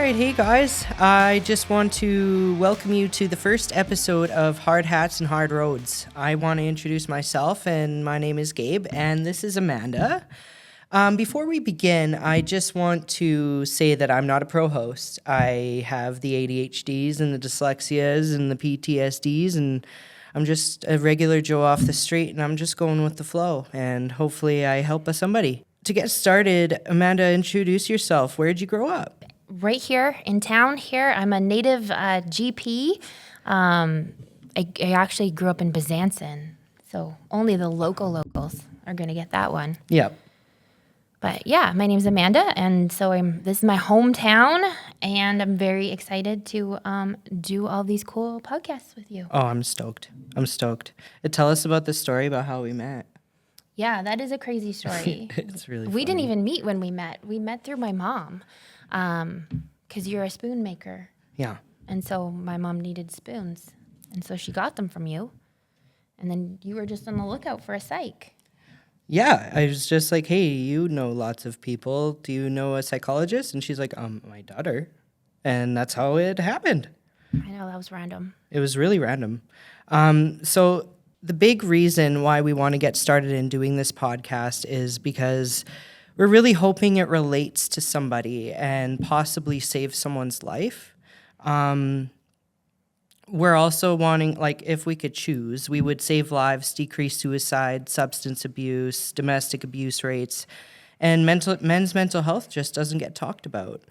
right, hey guys. I just want to welcome you to the first episode of Hard Hats and Hard Roads. I want to introduce myself, and my name is Gabe, and this is Amanda. Before we begin, I just want to say that I'm not a pro host. I have the ADHDs and the dyslexias and the PTSDs, and I'm just a regular Joe off the street, and I'm just going with the flow, and hopefully I help somebody. To get started, Amanda, introduce yourself. Where'd you grow up? Right here in town here. I'm a native GP. I actually grew up in Besançon, so only the locals are going to get that one. Yep. But yeah, my name's Amanda, and so this is my hometown, and I'm very excited to do all these cool podcasts with you. Oh, I'm stoked. Tell us about the story about how we met. Yeah, that is a crazy story. It's really We didn't even meet when we met. We met through my mom, because you're a spoon maker. Yeah. And so my mom needed spoons, and so she got them from you, and then you were just on the lookout for a psych. Yeah, I was just like, hey, you know lots of people. Do you know a psychologist? And she's like, my daughter. And that's how it happened. I know, that was random. It was really random. So the big reason why we want to get started in doing this podcast is because we're really hoping it relates to somebody and possibly save someone's life. We're also wanting, like, if we could choose, we would save lives, decrease suicide, substance abuse, domestic abuse rates, and men's mental health just doesn't get talked about.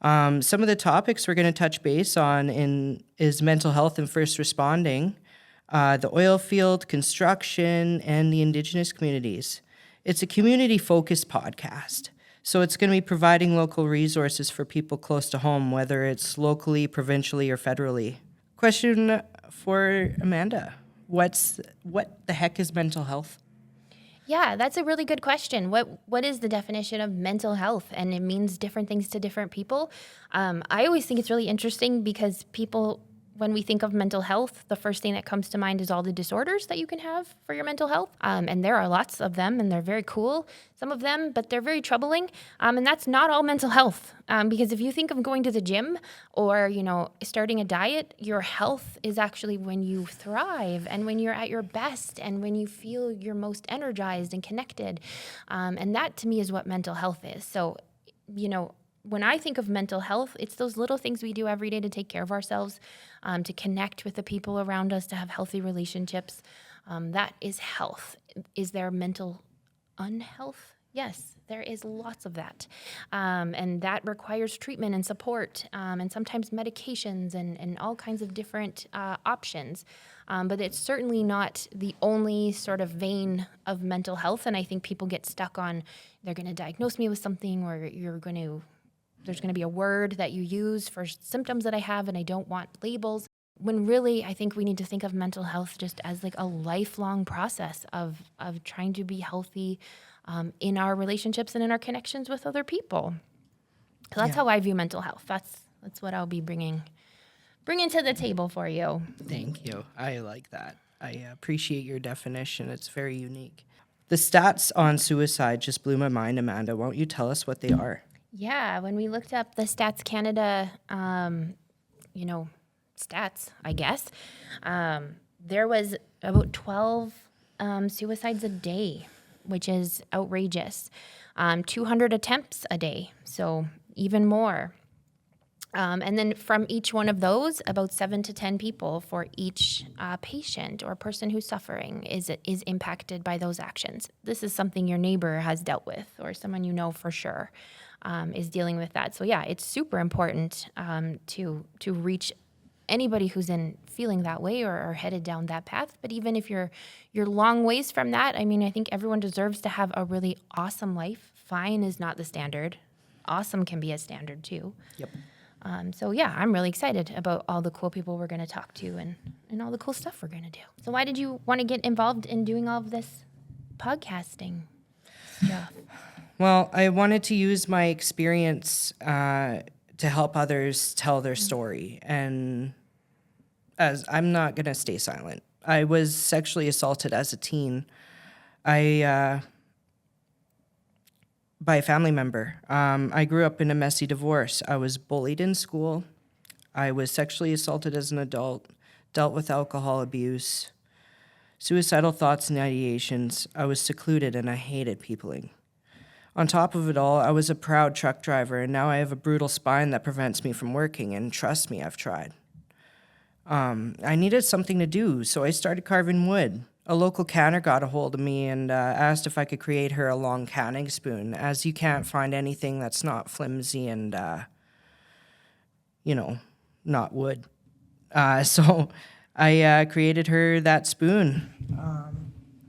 Some of the topics we're going to touch base on is mental health and first responding, the oil field, construction, and the Indigenous communities. It's a community-focused podcast, so it's going to be providing local resources for people close to home, whether it's locally, provincially, or federally. Question for Amanda. What the heck is mental health? Yeah, that's a really good question. What is the definition of mental health? And it means different things to different people. I always think it's really interesting because people, when we think of mental health, the first thing that comes to mind is all the disorders that you can have for your mental health. And there are lots of them, and they're very cool, some of them, but they're very troubling. And that's not all mental health. Because if you think of going to the gym or, starting a diet, your health is actually when you thrive and when you're at your best and when you feel you're most energized and connected. And that, to me, is what mental health is. So, when I think of mental health, it's those little things we do every day to take care of ourselves, to connect with the people around us, to have healthy relationships. That is health. Is there mental unhealth? Yes, there is lots of that. And that requires treatment and support, and sometimes medications and all kinds of different options. But it's certainly not the only sort of vein of mental health. And I think people get stuck on, they're going to diagnose me with something, or there's going to be a word that you use for symptoms that I have, and I don't want labels. When really, I think we need to think of mental health just as like a lifelong process of trying to be healthy in our relationships and in our connections with other people. So that's how I view mental health. That's what I'll be bringing to the table for you. Thank you. I like that. I appreciate your definition. It's very unique. The stats on suicide just blew my mind, Amanda. Won't you tell us what they are? Yeah, when we looked up the Stats Canada, stats, I guess, there was about 12 suicides a day, which is outrageous. 200 attempts a day, so even more. And then from each one of those, about 7 to 10 people for each patient or person who's suffering is impacted by those actions. This is something your neighbor has dealt with, or someone you know for sure is dealing with that. So yeah, it's super important to reach anybody who's feeling that way or headed down that path. But even if you're long ways from that, I mean, I think everyone deserves to have a really awesome life. Fine is not the standard. Awesome can be a standard too. Yep. So yeah, I'm really excited about all the cool people we're going to talk to and all the cool stuff we're going to do. So why did you want to get involved in doing all of this podcasting stuff? Well, I wanted to use my experience to help others tell their story. And as I'm not going to stay silent. I was sexually assaulted as a teen. by a family member. I grew up in a messy divorce. I was bullied in school. I was sexually assaulted as an adult, dealt with alcohol abuse, suicidal thoughts and ideations. I was secluded and I hated peopling. On top of it all, I was a proud truck driver, and now I have a brutal spine that prevents me from working, and trust me, I've tried. I needed something to do, so I started carving wood. A local canner got a hold of me and asked if I could create her a long canning spoon, as you can't find anything that's not flimsy and, not wood. So I created her that spoon.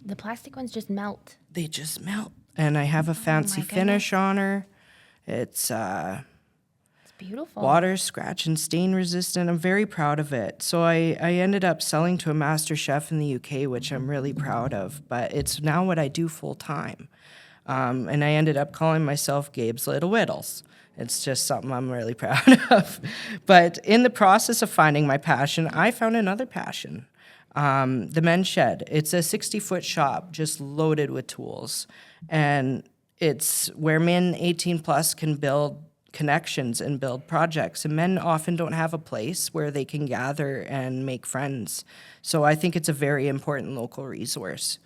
The plastic ones just melt. They just melt. And I have a fancy finish on her. It's It's beautiful. water, scratch, and stain resistant. I'm very proud of it. So I ended up selling to a master chef in the UK, which I'm really proud of. But it's now what I do full time. And I ended up calling myself Gabe's Little Whittles. It's just something I'm really proud of. But in the process of finding my passion, I found another passion. The Men's Shed. It's a 60-foot shop just loaded with tools. And it's where men 18 plus can build connections and build projects. And men often don't have a place where they can gather and make friends. So I think it's a very important local resource.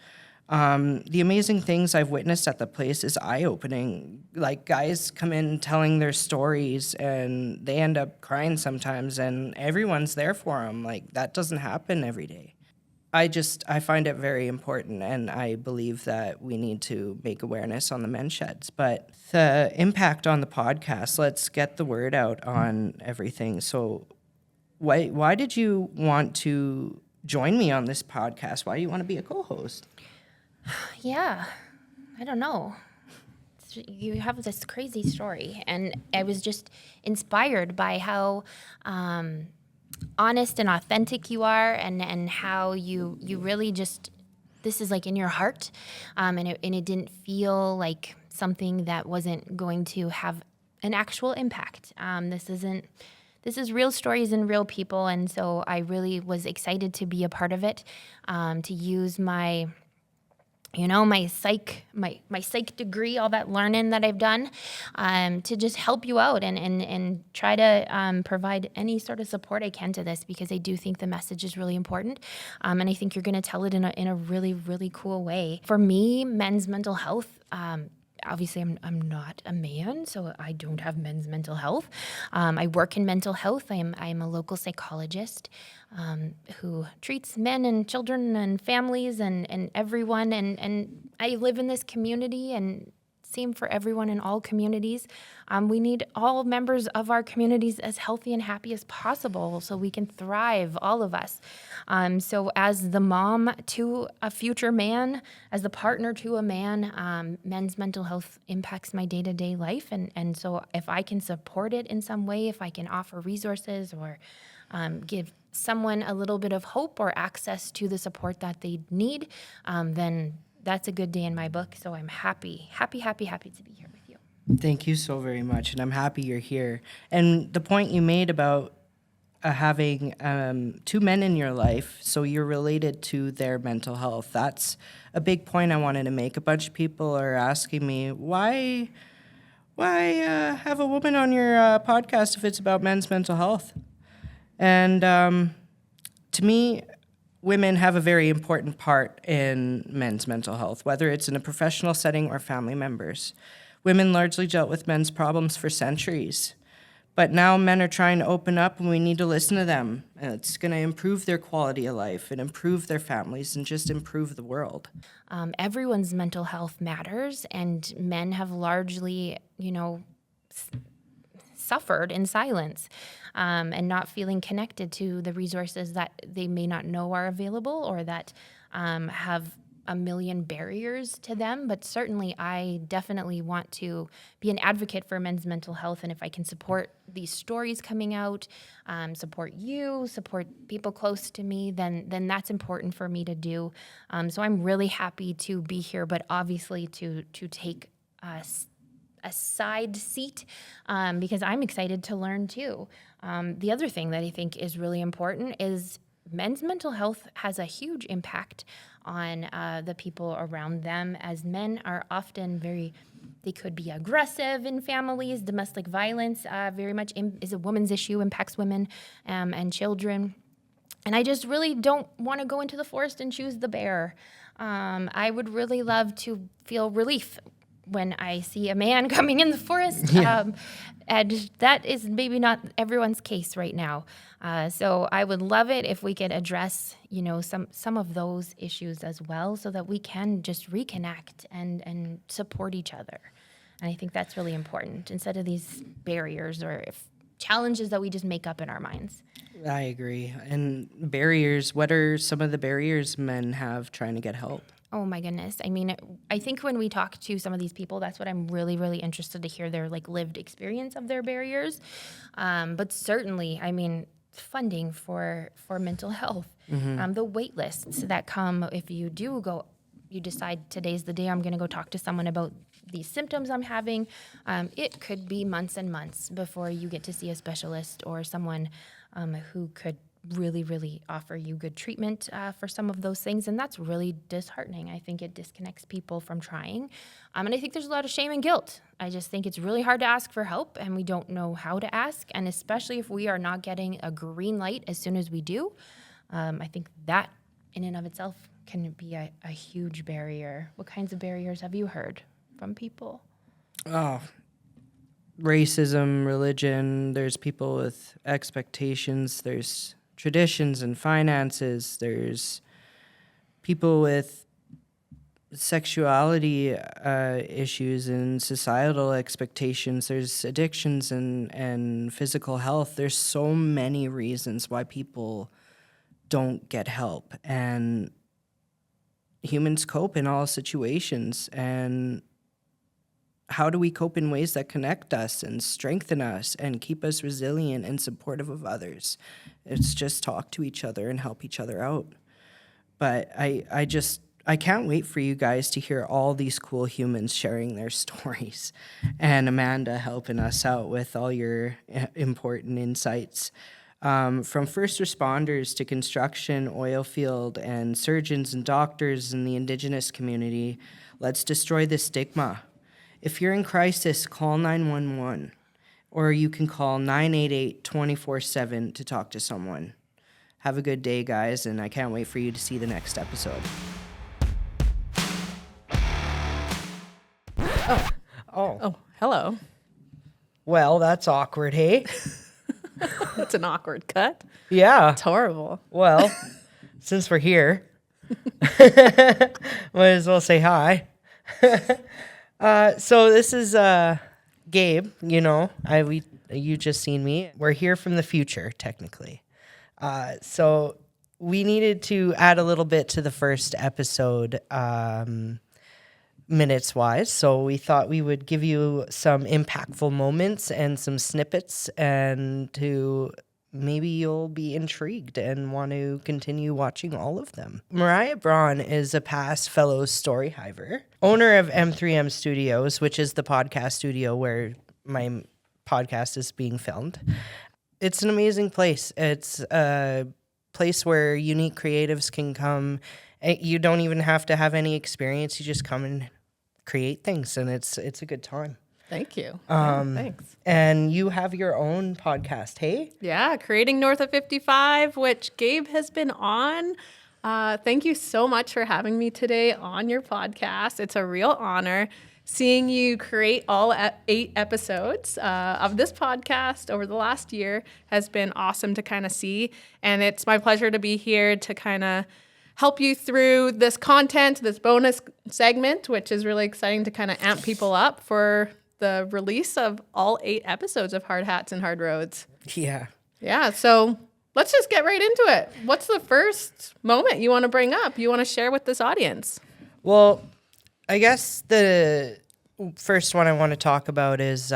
The amazing things I've witnessed at the place is eye-opening. Like, guys come in telling their stories and they end up crying sometimes, and everyone's there for them. Like, that doesn't happen every day. I find it very important, and I believe that we need to make awareness on the men's sheds. But the impact on the podcast, let's get the word out on everything. So why did you want to join me on this podcast? Why do you want to be a co-host? Yeah, I don't know. You have this crazy story, and I was just inspired by how honest and authentic you are, and how you really just, this is like in your heart, and it didn't feel like something that wasn't going to have an actual impact. This is real stories and real people, and so I really was excited to be a part of it, to use my psych degree, all that learning that I've done, to just help you out and try to provide any sort of support I can to this, because I do think the message is really important, and I think you're going to tell it in a really, really cool way. For me, men's mental health, obviously I'm not a man, so I don't have men's mental health. I work in mental health. I am a local psychologist who treats men and children and families and everyone. And I live in this community, and same for everyone in all communities. We need all members of our communities as healthy and happy as possible so we can thrive, all of us. So as the mom to a future man, as the partner to a man, men's mental health impacts my day-to-day life. And so if I can support it in some way, if I can offer resources or give someone a little bit of hope or access to the support that they need, then that's a good day in my book. So I'm happy to be here with you. Thank you so very much, and I'm happy you're here. And the point you made about having two men in your life, so you're related to their mental health, that's a big point I wanted to make. A bunch of people are asking me, why have a woman on your podcast if it's about men's mental health? And to me, women have a very important part in men's mental health, whether it's in a professional setting or family members. Women largely dealt with men's problems for centuries. But now men are trying to open up, and we need to listen to them. And it's going to improve their quality of life and improve their families and just improve the world. Everyone's mental health matters, and men have largely, suffered in silence, and not feeling connected to the resources that they may not know are available, or that have a million barriers to them. But certainly I definitely want to be an advocate for men's mental health. And if I can support these stories coming out, support you, support people close to me, then that's important for me to do. So I'm really happy to be here, but obviously to take a side seat, because I'm excited to learn too. The other thing that I think is really important is men's mental health has a huge impact on the people around them, as men are often they could be aggressive in families. Domestic violence very much is a woman's issue, impacts women and children. And I just really don't want to go into the forest and choose the bear. I would really love to feel relief when I see a man coming in the forest. And that is maybe not everyone's case right now. So I would love it if we could address, some of those issues as well, so that we can just reconnect and support each other. And I think that's really important, instead of these barriers or challenges that we just make up in our minds. I agree. And barriers, what are some of the barriers men have trying to get help? Oh my goodness. I mean, I think when we talk to some of these people, that's what I'm really, really interested to hear, their lived experience of their barriers. But certainly, I mean, funding for mental health, the wait lists that come if you decide today's the day I'm going to go talk to someone about these symptoms I'm having. It could be months and months before you get to see a specialist or someone who could really, really offer you good treatment for some of those things. And that's really disheartening. I think it disconnects people from trying. And I think there's a lot of shame and guilt. I just think it's really hard to ask for help, and we don't know how to ask. And especially if we are not getting a green light as soon as we do, I think that in and of itself can be a huge barrier. What kinds of barriers have you heard from people? Oh, racism, religion, there's people with expectations, there's traditions and finances, there's people with sexuality issues and societal expectations, there's addictions and physical health. There's so many reasons why people don't get help, and humans cope in all situations. And how do we cope in ways that connect us and strengthen us and keep us resilient and supportive of others? It's just talk to each other and help each other out. But I can't wait for you guys to hear all these cool humans sharing their stories, and Amanda helping us out with all your important insights. From first responders to construction, oil field, and surgeons and doctors in the Indigenous community, let's destroy the stigma. If you're in crisis, call 911, or you can call 988 24/7 to talk to someone. Have a good day, guys, and I can't wait for you to see the next episode. Oh, hello. Well, that's awkward, hey? That's an awkward cut. Yeah. It's horrible. Well, since we're here, might as well say hi. So this is Gabe. You just seen me. We're here from the future, technically. So we needed to add a little bit to the first episode, minutes-wise. So we thought we would give you some impactful moments and some snippets, and maybe you'll be intrigued and want to continue watching all of them. Mariah Braun is a past fellow story hiver, owner of M3M Studios, which is the podcast studio where my podcast is being filmed. It's an amazing place. It's a place where unique creatives can come. You don't even have to have any experience. You just come and create things, and it's a good time. Thank you. Thanks. And you have your own podcast, hey? Yeah, Creating North of 55, which Gabe has been on. Thank you so much for having me today on your podcast. It's a real honor seeing you create all 8 episodes of this podcast over the last year. Has been awesome to kind of see, and it's my pleasure to be here to kind of help you through this content, this bonus segment, which is really exciting to kind of amp people up for the release of all 8 episodes of Hard Hats and Hard Roads. Yeah. Yeah, so let's just get right into it. What's the first moment you want to bring up, you want to share with this audience? Well, I guess the first one I want to talk about is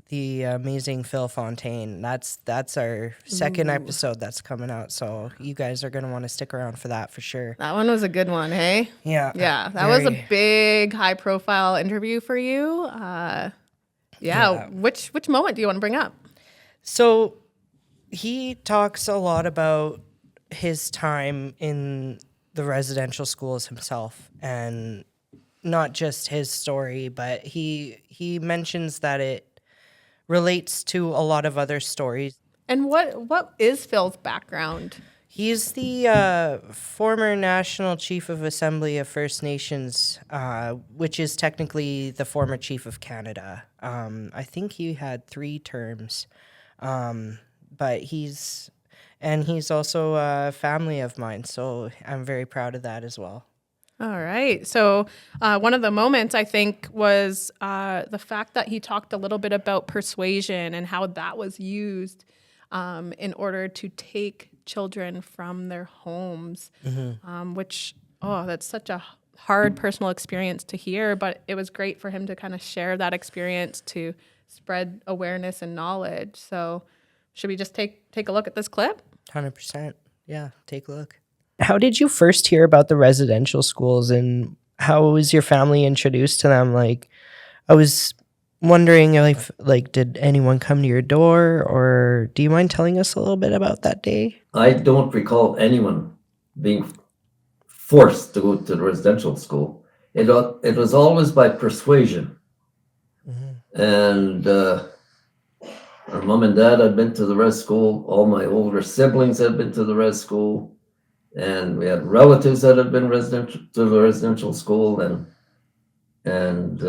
the amazing Phil Fontaine. That's our second episode that's coming out, so you guys are going to want to stick around for that for sure. That one was a good one, hey? Yeah. Yeah, that was a big, high-profile interview for you. Which moment do you want to bring up? So he talks a lot about his time in the residential schools himself, and not just his story, but he mentions that it relates to a lot of other stories. And what is Phil's background? He's the former National Chief of Assembly of First Nations, which is technically the former Chief of Canada. I think he had 3 terms, but he's also a family of mine, so I'm very proud of that as well. All right. So one of the moments I think was the fact that he talked a little bit about persuasion and how that was used in order to take children from their homes, which, that's such a hard personal experience to hear, but it was great for him to kind of share that experience to spread awareness and knowledge. So should we just take a look at this clip? 100%. Yeah, take a look. How did you first hear about the residential schools, and how was your family introduced to them? Like, I was wondering if, like, did anyone come to your door, or do you mind telling us a little bit about that day? I don't recall anyone being forced to go to the residential school. It was always by persuasion. And our mom and dad had been to the res school. All my older siblings had been to the res school. And we had relatives that had been to the residential school. And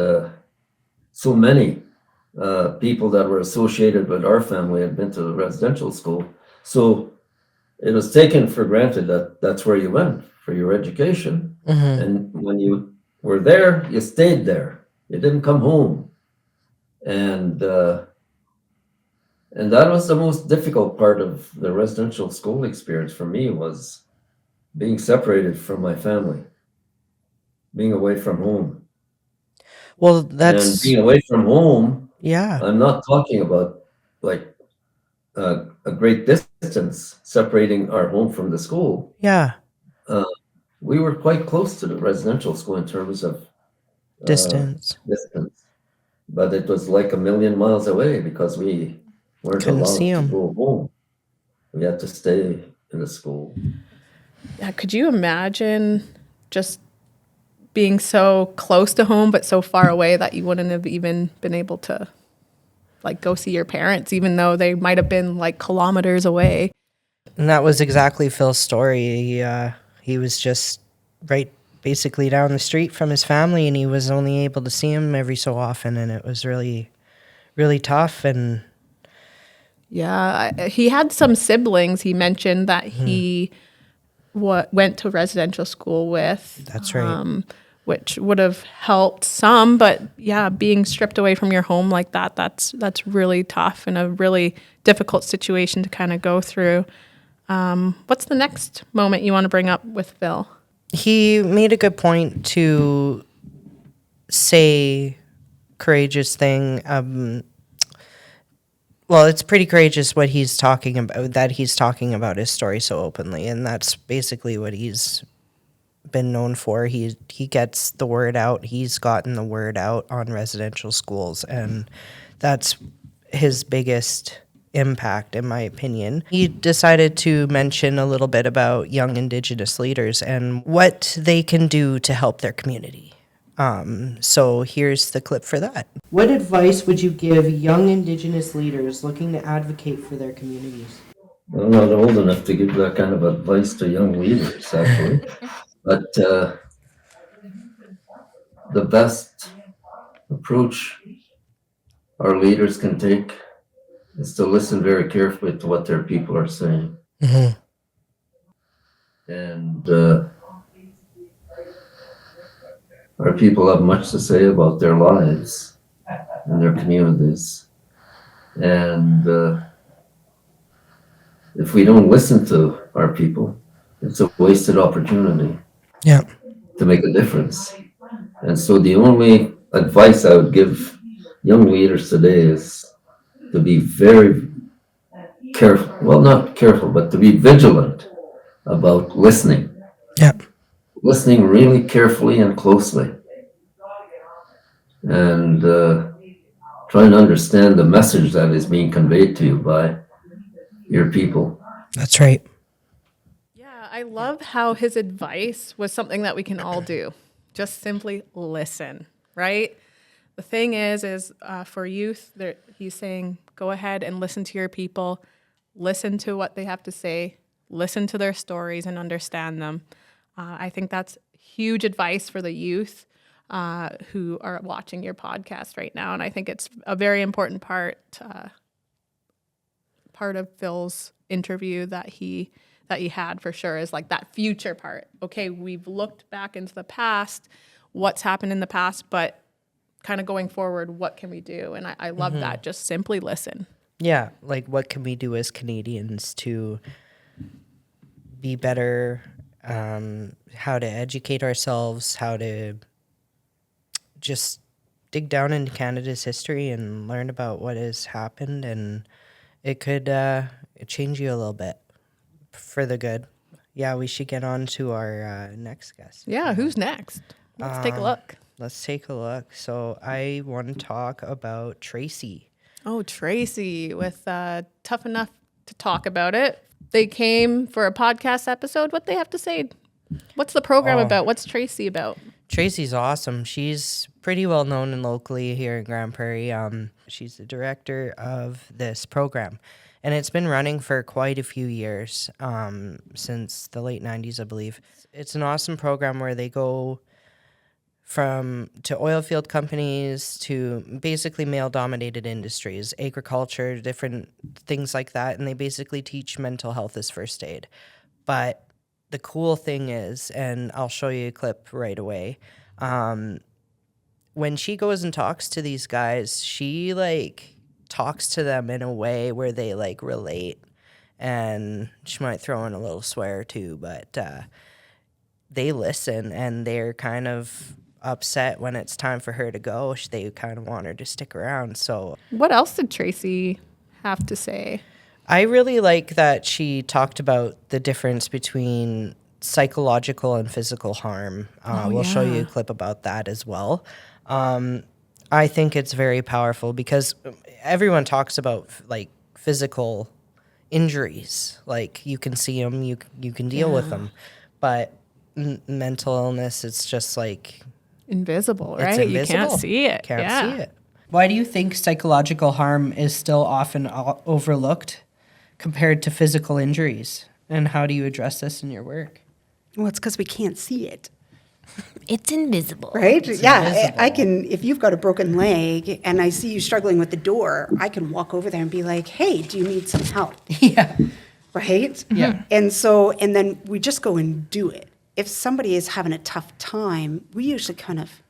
so many people that were associated with our family had been to the residential school. So it was taken for granted that that's where you went for your education. And when you were there, you stayed there. You didn't come home. And that was the most difficult part of the residential school experience for me, was being separated from my family, being away from home. Well, And that's being away from home, yeah, I'm not talking about like a great distance separating our home from the school. yeah, We were quite close to the residential school in terms of distance. but it was like a million miles away because we weren't Couldn't allowed see to 'em. go home. We had to stay in the school. Yeah, could you imagine just being so close to home but so far away that you wouldn't have even been able to like go see your parents, even though they might have been like kilometers away? And that was exactly Phil's story. He was just right basically down the street from his family, and he was only able to see him every so often, and it was really, really tough. And Yeah, he had some siblings he mentioned that he went to residential school with. That's right. Which would have helped some, but yeah, being stripped away from your home like that, that's really tough and a really difficult situation to kind of go through. What's the next moment you want to bring up with Phil? He made a good point to say courageous thing. Well, it's pretty courageous what he's talking about, that he's talking about his story so openly, and that's basically what he's been known for. He gets the word out. He's gotten the word out on residential schools, and that's his biggest impact, in my opinion. He decided to mention a little bit about young Indigenous leaders and what they can do to help their community. So here's the clip for that. What advice would you give young Indigenous leaders looking to advocate for their communities? I'm not old enough to give that kind of advice to young leaders, actually. But the best approach our leaders can take is to listen very carefully to what their people are saying. And our people have much to say about their lives and their communities. And if we don't listen to our people, it's a wasted opportunity to make a difference. And so the only advice I would give young leaders today is to be very careful, well, not careful, but to be vigilant about listening. Listening really carefully and closely. And trying to understand the message that is being conveyed to you by your people. That's right. Yeah, I love how his advice was something that we can all do. Just simply listen, right? The thing is for youth, he's saying, go ahead and listen to your people, listen to what they have to say, listen to their stories and understand them. I think that's huge advice for the youth who are watching your podcast right now. And I think it's a very important part of Phil's interview that he had for sure, is like that future part. Okay, we've looked back into the past, what's happened in the past, but kind of going forward, what can we do? And I love that. Just simply listen. Yeah, like what can we do as Canadians to be better, how to educate ourselves, how to just dig down into Canada's history and learn about what has happened, and it could change you a little bit for the good. Yeah, we should get on to our next guest. Yeah, who's next? Let's take a look. Let's take a look. So I want to talk about Tracy. Oh, Tracy with Tough Enough to Talk About It. They came for a podcast episode. What they have to say? What's the program about? What's Tracy about? Tracy's awesome. She's pretty well known and locally here in Grande Prairie. She's the director of this program. And it's been running for quite a few years, since the late 90s, I believe. It's an awesome program where they go to oilfield companies to basically male-dominated industries, agriculture, different things like that, and they basically teach mental health as first aid. But the cool thing is, and I'll show you a clip right away, when she goes and talks to these guys, she talks to them in a way where they relate, and she might throw in a little swear too, but they listen, and they're kind of upset when it's time for her to go. They kind of want her to stick around. So what else did Tracy have to say? I really like that she talked about the difference between psychological and physical harm. We'll show you a clip about that as well. I think it's very powerful because everyone talks about physical injuries. You can see them, you can deal with them, but mental illness, it's just invisible, right? It's invisible. You can't see it. Can't see it. Why do you think psychological harm is still often overlooked compared to physical injuries? And how do you address this in your work? Well, it's because we can't see it. It's invisible. Right? It's yeah. invisible. I can, if you've got a broken leg and I see you struggling with the door, I can walk over there and be like, hey, do you need some help? Yeah. Right? Yeah. And then we just go and do it. If somebody is having a tough time, we usually kind of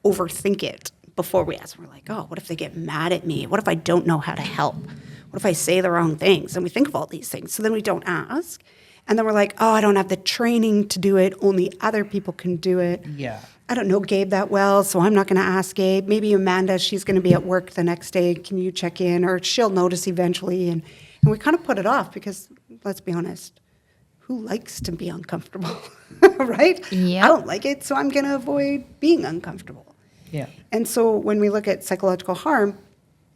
overthink it before we ask. We're like, oh, what if they get mad at me? What if I don't know how to help? What if I say the wrong things? And we think of all these things. So then we don't ask. And then we're like, oh, I don't have the training to do it. Only other people can do it. Yeah. I don't know Gabe that well, so I'm not going to ask Gabe. Maybe Amanda, she's going to be at work the next day. Can you check in? Or she'll notice eventually. And we kind of put it off because, let's be honest, who likes to be uncomfortable, right? Yeah. I don't like it, so I'm going to avoid being uncomfortable. Yeah. And so when we look at psychological harm,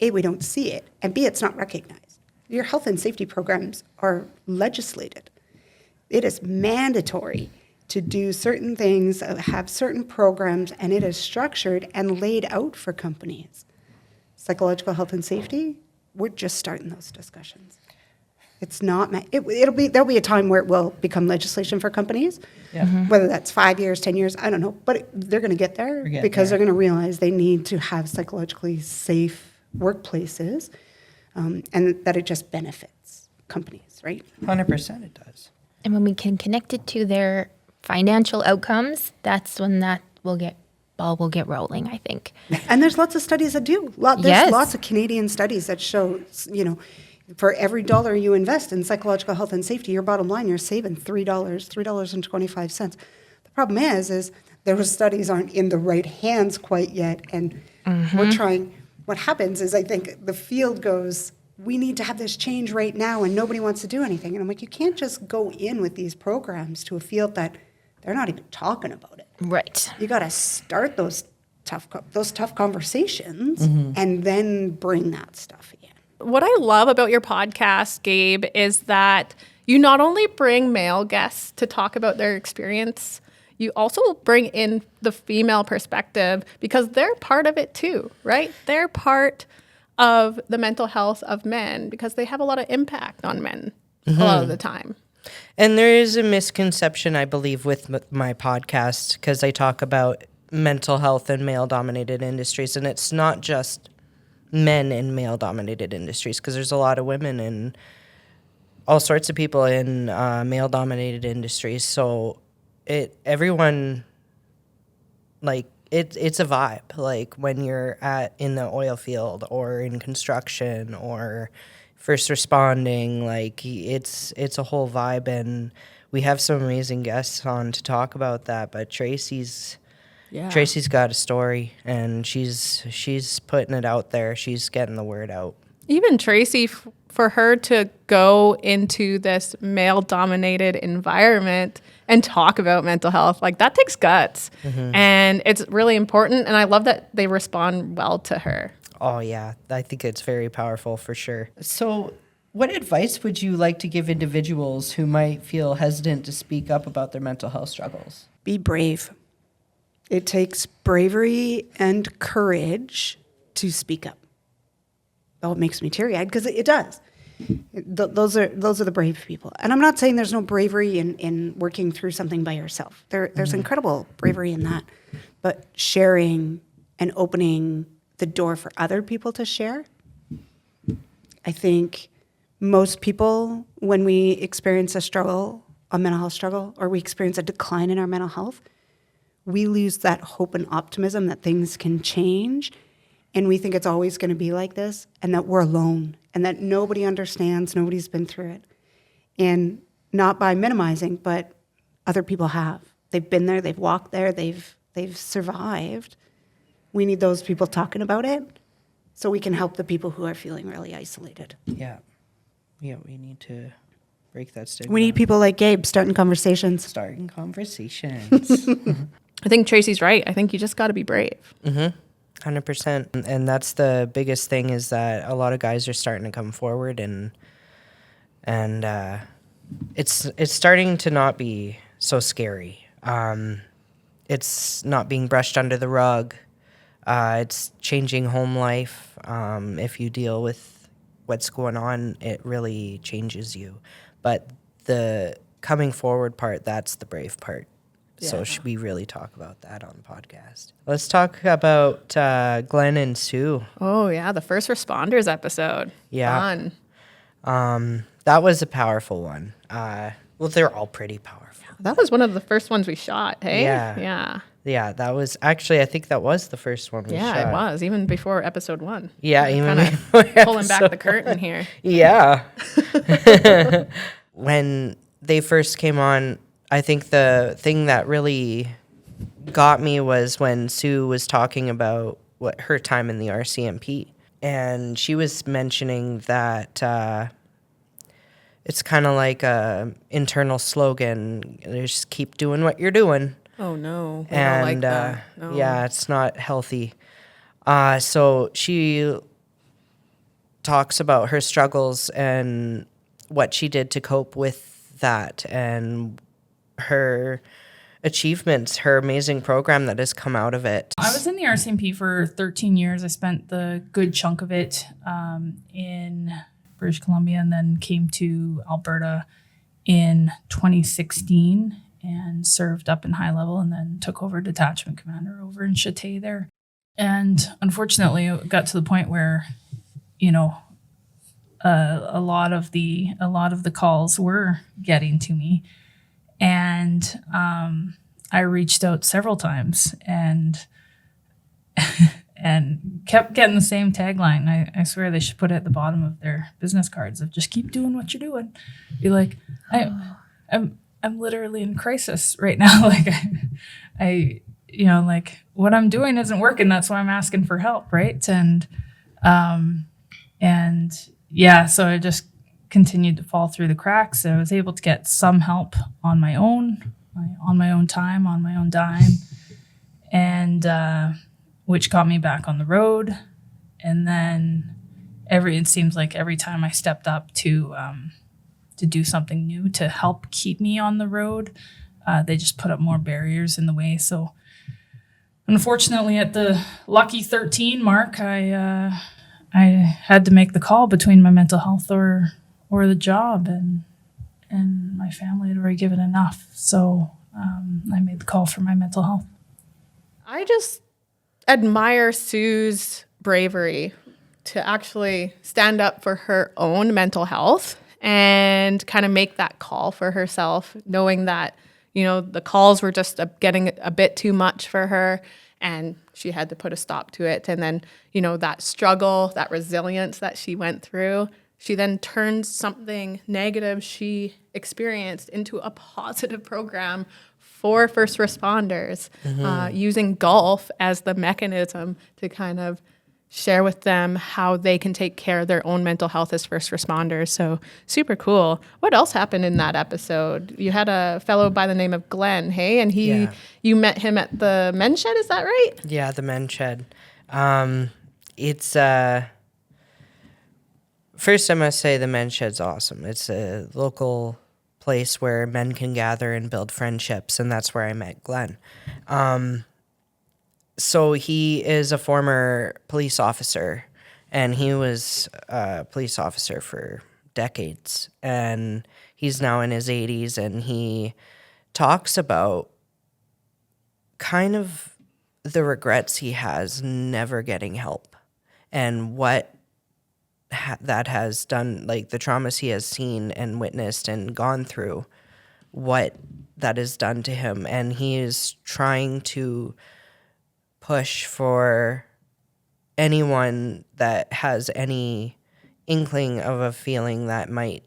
A, we don't see it, and B, it's not recognized. Your health and safety programs are legislated. It is mandatory to do certain things, have certain programs, and it is structured and laid out for companies. Psychological health and safety, we're just starting those discussions. It's not, there'll be a time where it will become legislation for companies, Yeah. whether that's 5 years, 10 years, I don't know, but they're going to get there because they're going to realize they need to have psychologically safe workplaces, and that it just benefits companies, right? 100% it does. And when we can connect it to their financial outcomes, that's when ball will get rolling, I think. And there's lots of studies that do. There's Yes. lots of Canadian studies that show, for every dollar you invest in psychological health and safety, your bottom line, you're saving $3.25. The problem is those studies aren't in the right hands quite yet. And we're trying, what happens is I think the field goes, we need to have this change right now and nobody wants to do anything. And I'm like, you can't just go in with these programs to a field that they're not even talking about it. Right. You got to start those tough conversations and then bring that stuff in. What I love about your podcast, Gabe, is that You not only bring male guests to talk about their experience, you also bring in the female perspective because they're part of it too, right? They're part of the mental health of men because they have a lot of impact on men a lot of the time. And there is a misconception, I believe, with my podcast because I talk about mental health in male-dominated industries, and it's not just men in male-dominated industries because there's a lot of women and all sorts of people in male-dominated industries. So everyone, like, it's a vibe. Like when you're in the oil field or in construction or first responding, like it's a whole vibe, and we have some amazing guests on to talk about that. But Tracy's got a story, and she's putting it out there. She's getting the word out. Even Tracy, for her to go into this male-dominated environment and talk about mental health, like that takes guts. And it's really important. And I love that they respond well to her. Oh, yeah. I think it's very powerful for sure. So, what advice would you like to give individuals who might feel hesitant to speak up about their mental health struggles? Be brave. It takes bravery and courage to speak up. Oh, it makes me teary-eyed because it does. Those are the brave people. And I'm not saying there's no bravery in working through something by yourself. There's incredible bravery in that. But sharing and opening the door for other people to share, I think most people, when we experience a mental health struggle, or we experience a decline in our mental health, we lose that hope and optimism that things can change. And we think it's always going to be like this, and that we're alone, and that nobody understands, nobody's been through it. And not by minimizing, but other people have. They've been there, they've walked there, they've survived. We need those people talking about it so we can help the people who are feeling really isolated. Yeah. Yeah, we need to break that stigma. We need people like Gabe starting conversations. Starting conversations. I think Tracy's right. I think you just got to be brave. 100%. And that's the biggest thing, is that a lot of guys are starting to come forward, and it's starting to not be so scary. It's not being brushed under the rug. It's changing home life. If you deal with what's going on, it really changes you. But the coming forward part, that's the brave part. So should we really talk about that on the podcast? Let's talk about Glenn and Sue. Oh, yeah. The first responders episode. Yeah. Fun. That was a powerful one. Well, they're all pretty powerful. That was one of the first ones we shot, hey? Yeah. Yeah. Yeah, that was actually, I think that was the first one we shot. Yeah, it was, even before episode 1. Yeah, even Kind before of pulling back the episode curtain here. Yeah. When they first came on, I think the thing that really got me was when Sue was talking about her time in the RCMP. And she was mentioning that it's kind of like a internal slogan. Just keep doing what you're doing. Oh, no. We And don't like that. No. yeah, it's not healthy. So she talks about her struggles and what she did to cope with that, and her achievements, her amazing program that has come out of it. I was in the RCMP for 13 years. I spent the good chunk of it in British Columbia, and then came to Alberta in 2016 and served up in high level, and then took over detachment commander over in Château there. And unfortunately, it got to the point where, a lot of the calls were getting to me, and I reached out several times and kept getting the same tagline. I swear they should put it at the bottom of their business cards of just keep doing what you're doing. Be like, I'm literally in crisis right now. Like I what I'm doing isn't working. That's why I'm asking for help. Right. And yeah, so I just continued to fall through the cracks. I was able to get some help on my own time, on my own dime, and which got me back on the road. And then it seems like every time I stepped up to to do something new to help keep me on the road. They just put up more barriers in the way. So unfortunately, at the lucky 13 mark, I had to make the call between my mental health or the job, and my family had already given enough. So I made the call for my mental health. I just admire Sue's bravery to actually stand up for her own mental health and kind of make that call for herself, knowing that, you know, the calls were just getting a bit too much for her and she had to put a stop to it. And then, you know, that struggle, that resilience that she went through, she then turned something negative she experienced into a positive program for first responders, using golf as the mechanism to kind of share with them how they can take care of their own mental health as first responders. So super cool. What else happened in that episode? You had a fellow by the name of Glenn, hey? And you met him at the men's shed, is that right? Yeah, the men's shed. It's first I must say the men's shed's awesome. It's a local place where men can gather and build friendships, and that's where I met Glenn. So he is a former police officer, and he was a police officer for decades, and he's now in his 80s, and he talks about kind of the regrets he has never getting help and what that has done, like the traumas he has seen and witnessed and gone through, what that has done to him. And he is trying to push for anyone that has any inkling of a feeling that might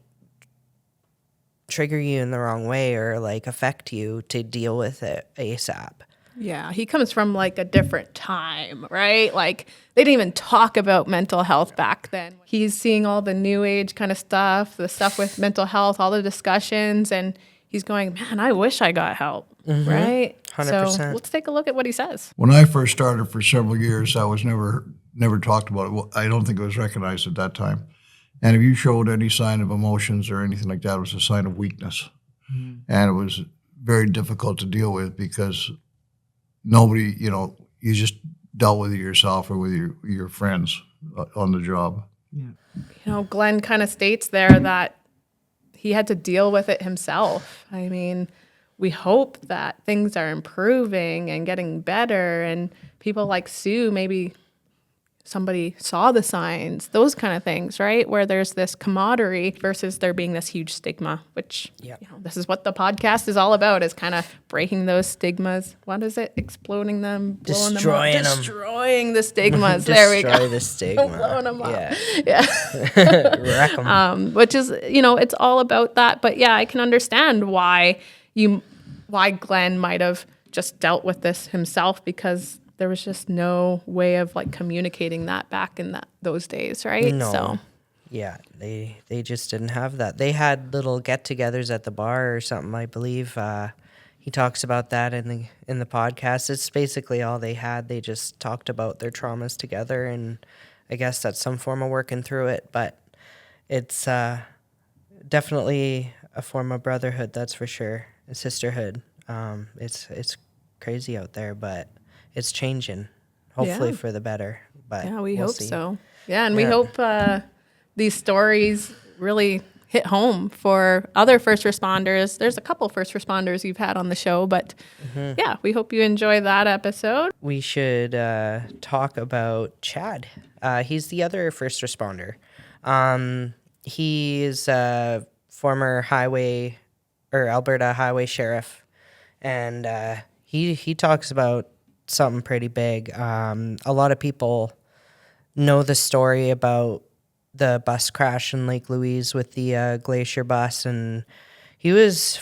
trigger you in the wrong way or like affect you to deal with it ASAP. Yeah, he comes from like a different time, right? Like they didn't even talk about mental health back then. He's seeing all the new age kind of stuff, the stuff with mental health, all the discussions, and he's going, man, I wish I got help, right? 100%. So let's take a look at what he says. When I first started for several years, I was never talked about it. Well, I don't think it was recognized at that time. And if you showed any sign of emotions or anything like that, it was a sign of weakness. And it was very difficult to deal with because nobody, you know, you just dealt with it yourself or with your friends on the job. You know, Glenn kind of states there that he had to deal with it himself. I mean, we hope that things are improving and getting better, and people like Sue, maybe somebody saw the signs, those kind of things, right? Where there's this camaraderie versus there being this huge stigma, which, you know, this is what the podcast is all about, is kind of breaking those stigmas. What is it? Exploding them, blowing Destroying them up. them. Destroying the stigmas. There we go. Destroy the stigma. Blowing them up. Yeah. Wreck 'em. Which is, you know, it's all about that. But yeah, I can understand why Glenn might have just dealt with this himself, because there was just no way of like communicating that back in those days, right? No. So Yeah, they just didn't have that. They had little get-togethers at the bar or something, I believe. He talks about that in the podcast. It's basically all they had. They just talked about their traumas together, and I guess that's some form of working through it. But it's definitely a form of brotherhood, that's for sure. A sisterhood. It's crazy out there, but it's changing. Hopefully for the better. But yeah, we we'll hope see. so. Yeah, and we hope these stories really hit home for other first responders. There's a couple first responders you've had on the show, but yeah, we hope you enjoy that episode. We should talk about Chad. He's the other first responder. He's a former Alberta highway sheriff, and he talks about something pretty big. A lot of people know the story about the bus crash in Lake Louise with the glacier bus, and he was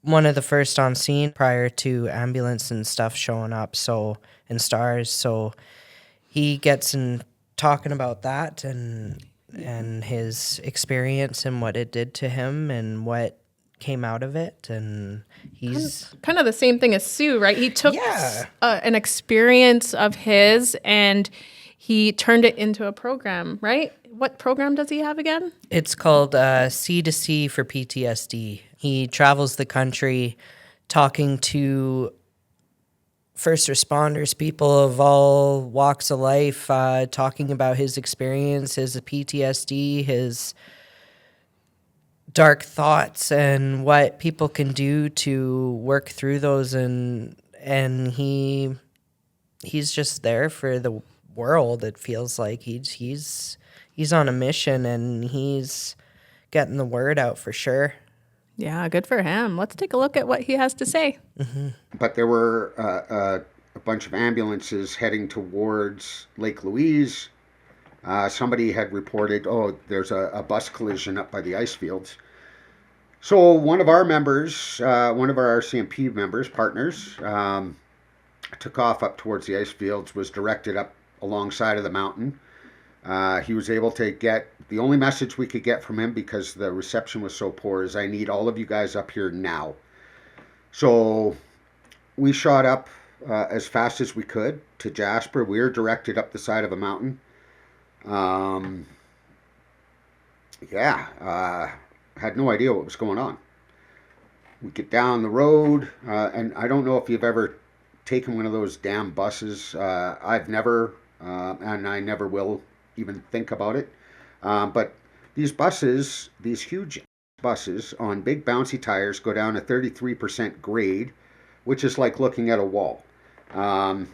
one of the first on scene prior to ambulance and stuff showing up, and stars. So he gets in talking about that and his experience and what it did to him and what came out of it, and he's kind of the same thing as Sue, right? He took an experience of his and he turned it into a program, right? what program does he have again? It's called C to C for PTSD. He travels the country talking to first responders, people of all walks of life, talking about his experience, his PTSD, his dark thoughts, and what people can do to work through those. And he's just there for the world. It feels like he's on a mission, and he's getting the word out for sure. Yeah, good for him. Let's take a look at what he has to say. But there were a bunch of ambulances heading towards Lake Louise. Somebody had reported, there's a bus collision up by the ice fields. So one of our members, one of our RCMP members, partners, took off up towards the ice fields, was directed up alongside of the mountain. He was able to get, the only message we could get from him, because the reception was so poor, is I need all of you guys up here now. So we shot up as fast as we could to Jasper. We were directed up the side of a mountain. Had no idea what was going on. We get down the road, and I don't know if you've ever taken one of those damn buses. I've never, and I never will even think about it. But these buses, these huge buses on big bouncy tires, go down a 33% grade, which is like looking at a wall. So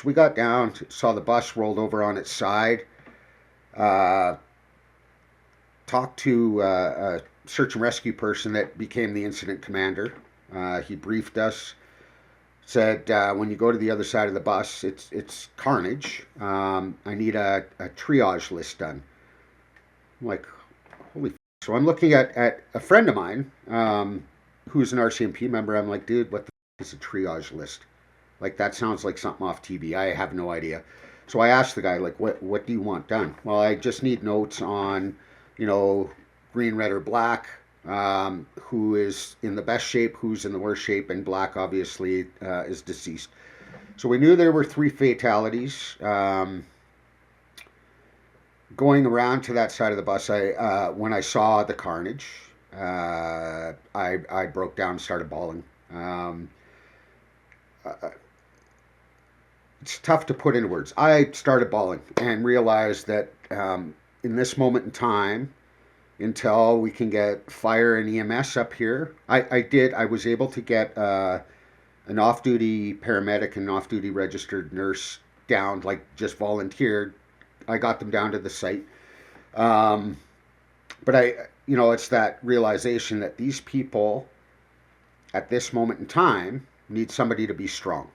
we got down, saw the bus rolled over on its side, talked to a search and rescue person that became the incident commander. He briefed us, said, when you go to the other side of the bus, it's carnage. I need a triage list done. I'm like, holy f-. So I'm looking at a friend of mine who's an RCMP member. I'm like, dude, what the f- is a triage list? Like, that sounds like something off TV. I have no idea. So I asked the guy, like, what do you want done? Well, I just need notes on, green, red, or black, who is in the best shape, who's in the worst shape, and black obviously is deceased. So we knew there were 3 fatalities. Going around to that side of the bus, when I saw the carnage, I broke down and started bawling. It's tough to put into words. I started bawling and realized that in this moment in time, until we can get fire and EMS up here, I was able to get an off-duty paramedic and an off-duty registered nurse down, like just volunteered. I got them down to the site. But it's that realization that these people at this moment in time need somebody to be strong.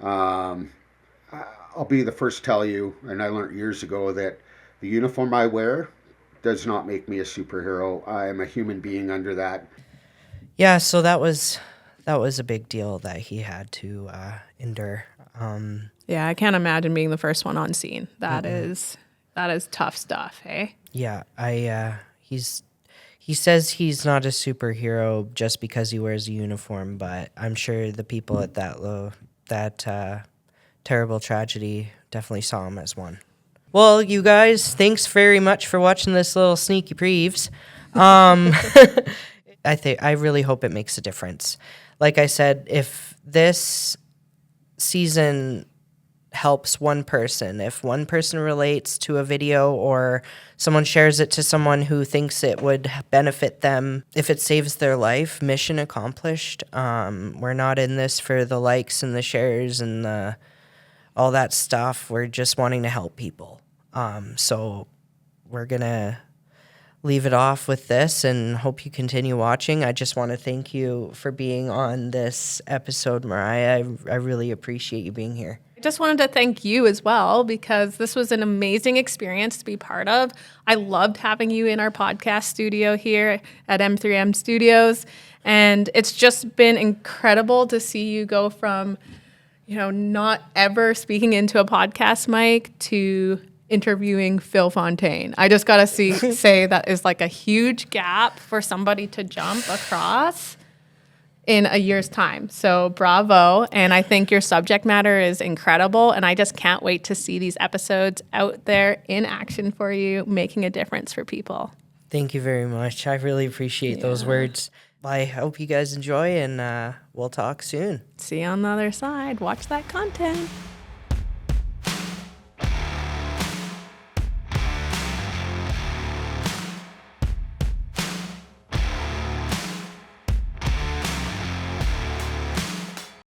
I'll be the first to tell you, and I learned years ago, that the uniform I wear does not make me a superhero. I am a human being under that. Yeah, so that was a big deal that he had to endure. Yeah, I can't imagine being the first one on scene. That is tough stuff, hey? Yeah, he says he's not a superhero just because he wears a uniform, but I'm sure the people at that terrible tragedy definitely saw him as one. Well, you guys, thanks very much for watching this little sneaky preves. I really hope it makes a difference. Like I said, if this season helps one person, if one person relates to a video or someone shares it to someone who thinks it would benefit them, if it saves their life, mission accomplished. We're not in this for the likes and the shares and all that stuff. We're just wanting to help people. So we're going to leave it off with this and hope you continue watching. I just want to thank you for being on this episode, Mariah. I really appreciate you being here. I just wanted to thank you as well, because this was an amazing experience to be part of. I loved having you in our podcast studio here at M3M Studios. And it's just been incredible to see you go from, not ever speaking into a podcast mic to interviewing Phil Fontaine. I just got to say that is like a huge gap for somebody to jump across. in a year's time. So bravo. And I think your subject matter is incredible. And I just can't wait to see these episodes out there in action for you, making a difference for people. Thank you very much. I really appreciate those words. I hope you guys enjoy, and we'll talk soon. See you on the other side. Watch that content.